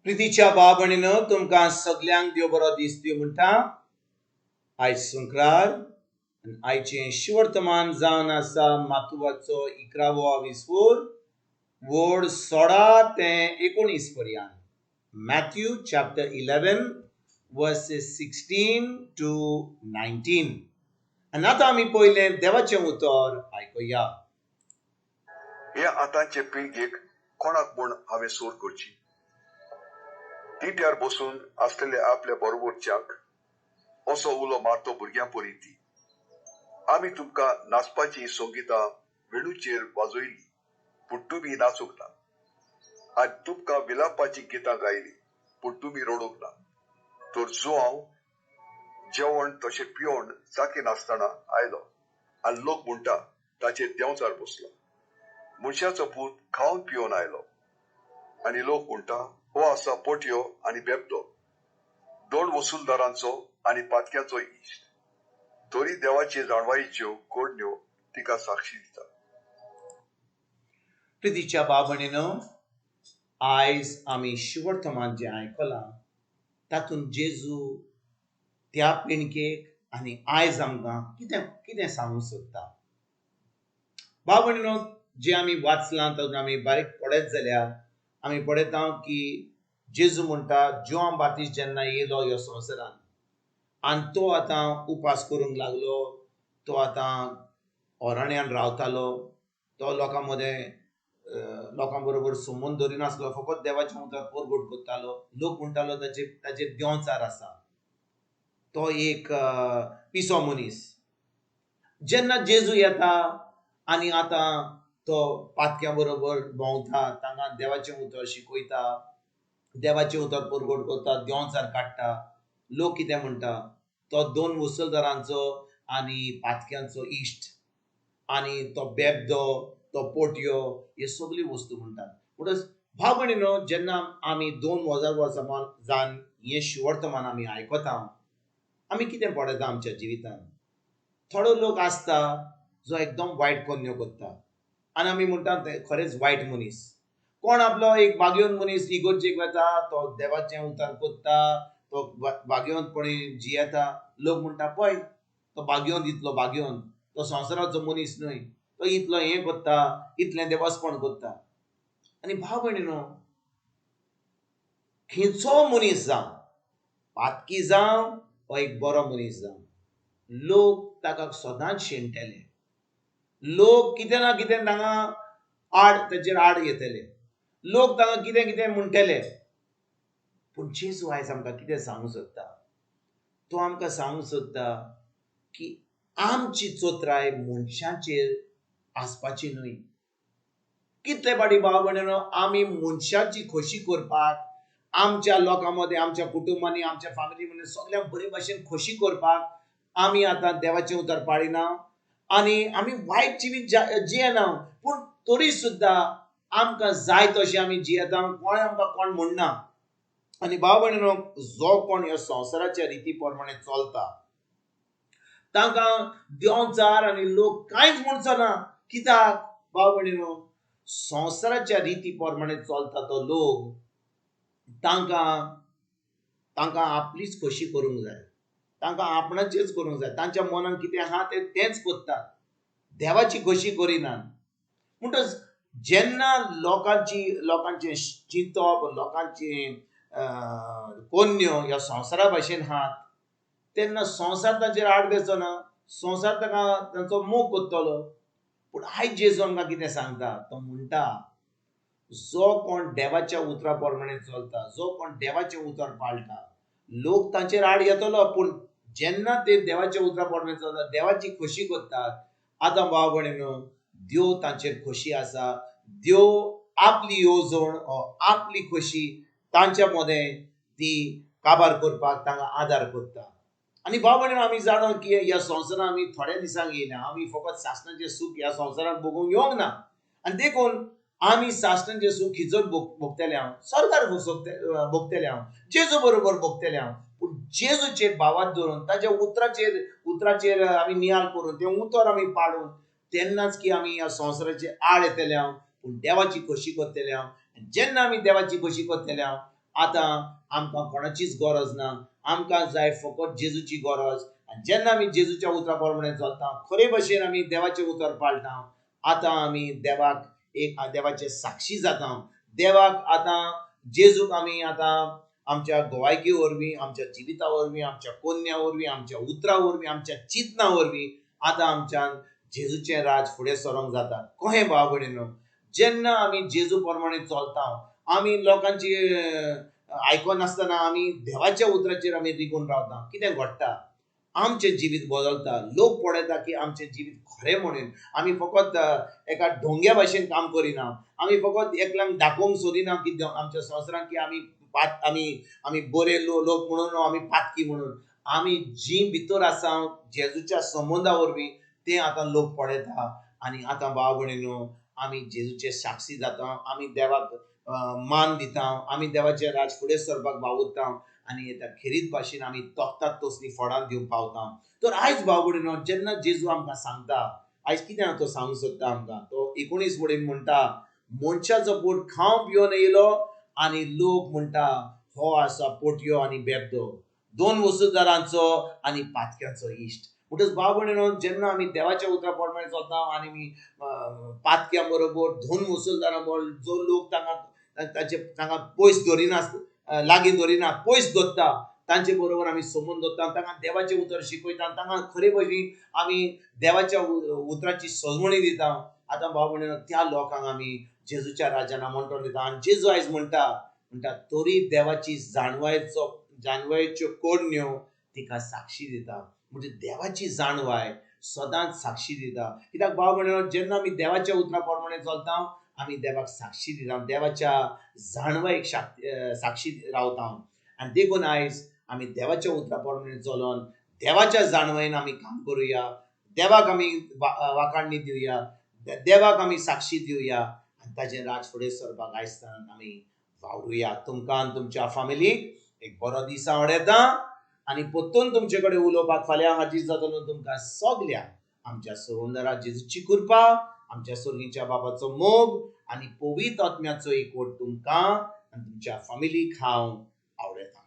प्रितीच्या बाबणीनो तुमकां सगल्यांक देव बरो दीस दिवं म्हणटा। आयज शुक्रार आनी आयचें शिवर्तमान जावन आसा मातुवाचो 11वो विसवोर वोड 16 ते 19 पर्यंत। Matthew chapter 11 versus 16 to 19। आनी आतां आमी पयलें देवाचें उतर आयकुया। हे आतांचे पिळगेक कोणाक म्हूण हांवें सोड करची? तिट्यार बसून आसलेले आपल्या बरोबरच्याक असो उलो मारतो भुरग्यां परी ती। आमी तुमकां नाचपाची संगीतां वेणूचेर वाजयली, पूण तुमी नाचूंक ना। आनी तुमकां विलापाची गितां गायली, पूण तुमी रडूंक ना। तर जो हांव जेवण तशें पिवण चाकी नासतना आयलो आनी लोक म्हणटा ताचेर देंवचार बसलो। मनशाचो पूत खावन पिवन आयलो आनी लोक म्हणटा हो आसा पोटयो आनी बेबदो, दोन वसूलदारांचो आनी पातक्याचो इश्ट। तरी देवाचे जाणवायेच्यो कोडण्यो तिका साक्षी दिता। प्रितीच्या बाबणीनो आयज आमी शिवर्तमान जें आयकलां तातूंत जेजू त्या पिणकेक आनी आयज आमकां कितें कितें सांगूंक सोदता। बाबणीनो जें आमी वाचलां तातूंत आमी बारीक पळयत जाल्यार आमी पळयता की जेजू म्हणटा जॉन बाप्तिस्ट जेन्ना येयलो ह्या संवसारांत आनी तो आतां उपास करूंक लागलो, तो आतां ओराण्यांत रावतालो, तो लोकां मदें लोकां बरोबर संबंद दवरिनासलो, फकत देवाचें उतर परगट करतालो। लोक म्हणटालो ताचेर देंवचार आसा, तो एक पिसो मनीस। जेन्ना जेजू येता आनी आतां तो पातक्यां बरोबर भोंवता, तांकां देवाचें उतर शिकयता, देवाचें उतर परगट करता, देंवचार काडटा, लोक कितें म्हणटा तो दोन मुसलदारांचो आनी पातक्यांचो इश्ट आनी तो बेबदो, तो पोटयो, हे सगळी वस्तू म्हणटात। म्हणटच भाव भयणीनो, जेन्ना आमी 2000 वर्सां जावन हें शिवर्तमान आमी आयकता, आमी कितें पळयता आमच्या जिवितांत? थोडो लोक आसता जो एकदम वायट कोन्यो करता आनी आमी म्हणटा खरेंच वायट मनीस। कोण आपलो एक भाग्यवन मनीस इगोर्जेक वता, तो देवाचें उतर करता, तो भाग्यवंतपणी जियेता, लोक म्हणटा पळय तो भाग्यवंत, इतलो भाग्यवंत, तो संवसाराचो मनीस न्हय, तो इतलो हें करता, इतलें देवास्पण करता। आनी भाव भयणीनो, खंयचो मनीस जावं, पातकी जावं वो एक बरो मनीस जावं, लोक ताका सदांच शेणटले, लोक कितें ना कितें तांकां ताचेर आड येतले, लोक तांकां कितें कितें म्हणटले। पूण जेजू आयज आमकां कितें सांगूंक सोदता? तो आमकां सांगूंक सोदता की आमची चोत्राय मनशांचेर आसपाची न्हय। कितले फावटी भाव भयणीनो आमी मनशाची खोशी करपाक, आमच्या लोकां मदें, आमच्या कुटुंबांनी, आमच्या फॅमिली मदें सगळ्यांक बरे भाशेन खोशी करपाक आमी आतां देवाचें उतर पाळिना आनी आमी वायट जिवीत जियेना। पूण तरी सुद्दां आमकां जाय तशें आमी जियेता, कोण आमकां कोण म्हणना। आनी भाव भयणीनो, जो कोण ह्या संवसाराच्या रिती प्रमाणे चलता तांकां देंवचार आनी लोक कांयच म्हणचो ना। कित्याक भाव भयणीनो, संवसाराच्या रिती प्रमाणे चलता तो लोक, तांकां आपलीच खोशी करूंक जाय, तांकां आपणाचेच करूंक जाय, तांच्या मनान कितें आहा तेंच करतात, देवाची खोशी करिनात। म्हणटच जेन्ना लोकांचें चिंतप, लोकांचें कोन्यो ह्या संवसारा भाशेन आहात, तेन्ना संवसार तांचेर आड बेसचो ना, संवसार तांचो मोग करतलो। पूण आयज जेजू आमकां कितें सांगता? तो म्हणटा जो कोण देवाच्या उतरा प्रमाणे चलता, जो कोण देवाचें उतर पाळटा, लोक तांचेर आड येतलो, पूण जेन्ना ते देवाच्या उतरा प्रमाणे चलतात, देवाची खोशी करतात, आतां भाव भयणीनो, देव तांचेर खोशी आसा। देव आपली येवजण, आपली खोशी तांच्या मदें ती काबार करपाक तांकां आदार करता। आनी भाव भयणीनो, आमी जाणो की ह्या संवसारांत आमी थोड्या दिसांक येयल्या, आमी फकत सासणाचें सूख ह्या संवसारांत भोगूंक येवंक ना। आनी देखून आमी सासणाचें सूख हिजोत भोगतले हांव, स्वर्गार भोगतले हांव, जेजू बरोबर भोगतले हांव। पूण जेजूचेर भावार्थ धरून, ताच्या उतराचेर आमी नियाळ करून, तें उतर आमी पाळून, तेन्नाच की आमी ह्या संवसाराचेर आड येतले हांव, पूण देवाची खोशी करतले हांव। जेन्ना आमी देवाची खोशी करतले हांव, आतां आमकां कोणाचीच गरज ना, आमकां जाय फकत जेजूची गरज. आनी जेन्ना आमी जेजूच्या उतरा प्रमाणे चलता, खरे भशेन आमी देवाचें उतर पाळटा, आतां आमी देवाक एक देवाचे साक्षी जाता. देवाक आतां जेजूक आमी आतां आमच्या गोवायकी वरवीं, आमच्या जिविता वरवीं, आमच्या कोन्या वरवीं, आमच्या उतरा वरवीं, आमच्या चिंतना वरवीं आतां आमच्यान जेजूचें राज फुडें सरोंक जाता. कहें भाव भयणीनो, जेन्ना आमी जेजू प्रमाणे चलता, आमी लोकांची आयकनासतना आमी देवाच्या उतराचेर आमी रिगून रावता, कितें घडटा? आमचें जिवीत बदलता. लोक पळयता की आमचें जिवीत खरें म्हणून आमी फकत एका ढोंग्या भाशेन काम करिना, आमी फकत एकल्यांक दाखोवंक सोदिना की आमच्या संवसारांत की आमी आमी बरे लोक म्हणून आमी पातकी म्हणून. आमी जी भितर आसा जेजूच्या संबंदा वरवीं तें आतां लोक पळयता. आनी आतां भाव भयणीनो, आमी जेजूचे साक्षी जाता, आमी देवाक मान दिता, आमी देवाचें राज फुडें सरपाक वावुरता आनी येता खेरीत भाशेन आमी तोखतात तसलीं फळां दिवंक पावता. तर आयज भाव भयणीनो, जेन्ना जेजू आमकां सांगता, आयज कितें तो सांगूंक सोदता आमकां, तो 19 वडीन म्हणटा, मनशाचो पोट खावन पियोन येयलो आनी लोक म्हणटा हो आसा पोटयो आनी बेबदो, दोन वसूलदारांचो आनी पातक्यांचो इश्ट. म्हणटच भाव भयणीनो, जेन्ना आमी देवाच्या उतरा प्रमाणे चलता आनी आमी पातक्यां बरोबर, दोन वसूलदारां बरोबर, जो लोक तांकां पयस धरिना, लागीं धरिना, पयस धरता, तांचे बरोबर आमी संबंद दवरता, तांकां देवाचें उतर शिकयता, तांकां खरे भशेन आमी देवाच्या उतराची सजवणी दिता. आतां भाव भयणीनो, त्या लोकांक आमी जेजूच्या राज्यान आमंत्रण दिता. आनी जेजू आयज म्हणटा तरी देवाची जाणवायेच्यो कोडण्यो तिका साक्षी दिता. म्हणजे देवाची जाणवाय सदांच साक्षी दिता. कित्याक भाव भयणीनो, जेन्ना आमी देवाच्या उतरा प्रमाणे चलता, आमी देवाक साक्षी दिता, देवाच्या जाणवायेक साक्षी रावता. आनी देखून आयज आमी देवाच्या उतरा प्रमाणे चलोन देवाच्या जाणवायेन आमी काम करुया, देवाक आमी वाखाणणी दिवया, देवाक आमी साक्षी दिवया आनी ताजें राज फुडें सरपाक आयज आमी वावरुया. तुमकां आनी तुमच्या फॅमिलीक एक बरो दीस हांव येता आनी परतून तुमचे कडेन उलोवपाक फाल्यां हाजीर जातलो. तुमकां सगल्यांक आमच्या सर्वोंदरा जेजूची कृपा, आमच्या सर्गीच्या बाबाचो मोग आनी पवित्र आत्म्याचो एकवट तुमकां आनी तुमच्या फॅमिलीक हांव आवडयता.